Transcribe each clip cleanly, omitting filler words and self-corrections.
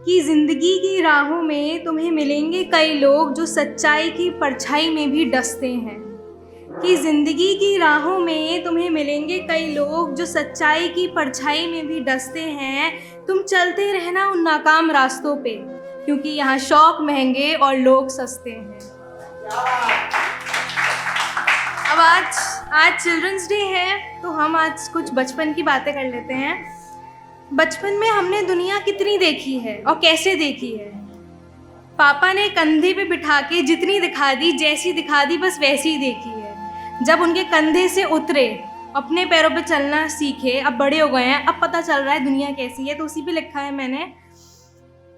कि ज़िंदगी की राहों में तुम्हें मिलेंगे कई लोग जो सच्चाई की परछाई में भी डसते हैं। कि ज़िंदगी की राहों में तुम्हें मिलेंगे कई लोग जो सच्चाई की परछाई में भी डसते हैं। तुम चलते रहना उन नाकाम रास्तों पे, क्योंकि यहाँ शौक महंगे और लोग सस्ते हैं। अब आज चिल्ड्रंस डे है, तो हम आज कुछ बचपन की बातें कर लेते हैं। बचपन में हमने दुनिया कितनी देखी है और कैसे देखी है। पापा ने कंधे पे बिठा के जितनी दिखा दी, जैसी दिखा दी, बस वैसी ही देखी है। जब उनके कंधे से उतरे, अपने पैरों पे चलना सीखे, अब बड़े हो गए हैं, अब पता चल रहा है दुनिया कैसी है। तो उसी पे लिखा है मैंने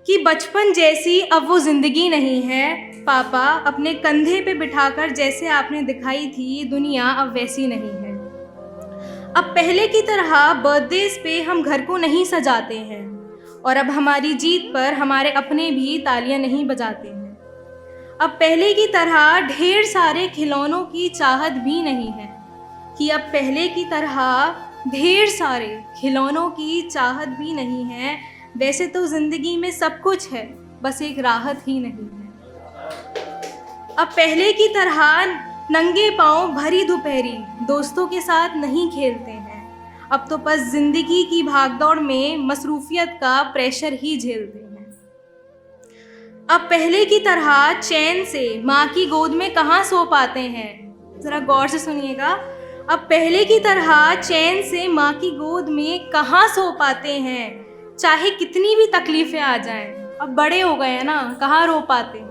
कि बचपन जैसी अब वो ज़िंदगी नहीं है। पापा, अपने कंधे पे बिठाकर जैसे आपने दिखाई थी दुनिया अब वैसी नहीं है। अब पहले की तरह बर्थडेज पे हम घर को नहीं सजाते हैं, और अब हमारी जीत पर हमारे अपने भी तालियां नहीं बजाते हैं। अब पहले की तरह ढेर सारे खिलौनों की चाहत भी नहीं है। कि अब पहले की तरह ढेर सारे खिलौनों की चाहत भी नहीं है। वैसे तो ज़िंदगी में सब कुछ है, बस एक राहत ही नहीं है। अब पहले की तरह नंगे पाँव भरी दोपहरी दोस्तों के साथ नहीं खेलते हैं। अब तो बस ज़िंदगी की भागदौड़ में मसरूफियत का प्रेशर ही झेलते हैं। अब पहले की तरह चैन से माँ की गोद में कहाँ सो पाते हैं। ज़रा गौर से सुनिएगा। अब पहले की तरह चैन से माँ की गोद में कहाँ सो पाते हैं, चाहे कितनी भी तकलीफ़ें आ जाएं। अब बड़े हो गए हैं ना, कहाँ रो पाते हैं।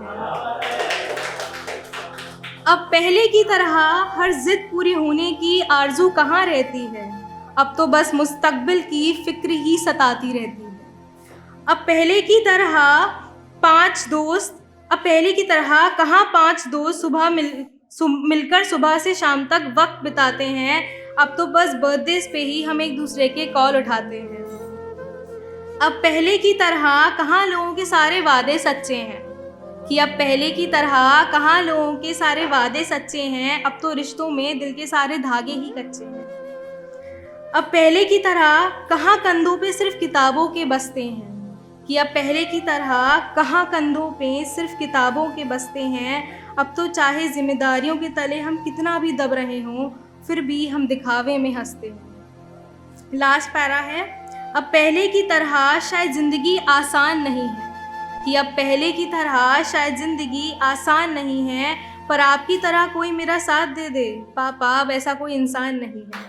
अब पहले की तरह हर जिद पूरी होने की आरज़ू कहाँ रहती है। अब तो बस मुस्तकबिल की फ़िक्र ही सताती रहती है। अब पहले की तरह कहाँ पांच दोस्त मिलकर सुबह से शाम तक वक्त बिताते हैं। अब तो बस बर्थडेज पे ही हम एक दूसरे के कॉल उठाते हैं। अब पहले की तरह कहाँ लोगों के सारे वादे सच्चे हैं। कि अब पहले की तरह कहाँ लोगों के सारे वादे सच्चे हैं। अब तो रिश्तों में दिल के सारे धागे ही कच्चे हैं। अब पहले की तरह कहाँ कंधों पे सिर्फ किताबों के बस्ते हैं। कि अब पहले की तरह कहाँ कंधों पे सिर्फ किताबों के बस्ते हैं। अब तो चाहे जिम्मेदारियों के तले हम कितना भी दब रहे हों, फिर भी हम दिखावे में हंसते हैं। लास्ट पैरा है, अब पहले की तरह शायद ज़िंदगी आसान नहीं है। कि अब पहले की तरह शायद ज़िंदगी आसान नहीं है, पर आपकी तरह कोई मेरा साथ दे दे पापा, वैसा कोई इंसान नहीं है।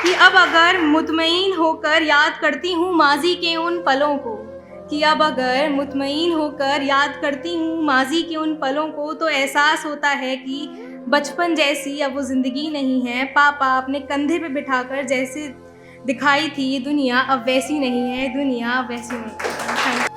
कि अब अगर मुतमईन होकर याद करती हूँ माजी के उन पलों को। कि अब अगर मुतमईन होकर याद करती हूँ माजी के उन पलों को, तो एहसास होता है कि बचपन जैसी अब वो ज़िंदगी नहीं है। पापा, अपने कंधे पे बिठाकर जैसे दिखाई थी दुनिया अब वैसी नहीं है, दुनिया अब वैसी नहीं है।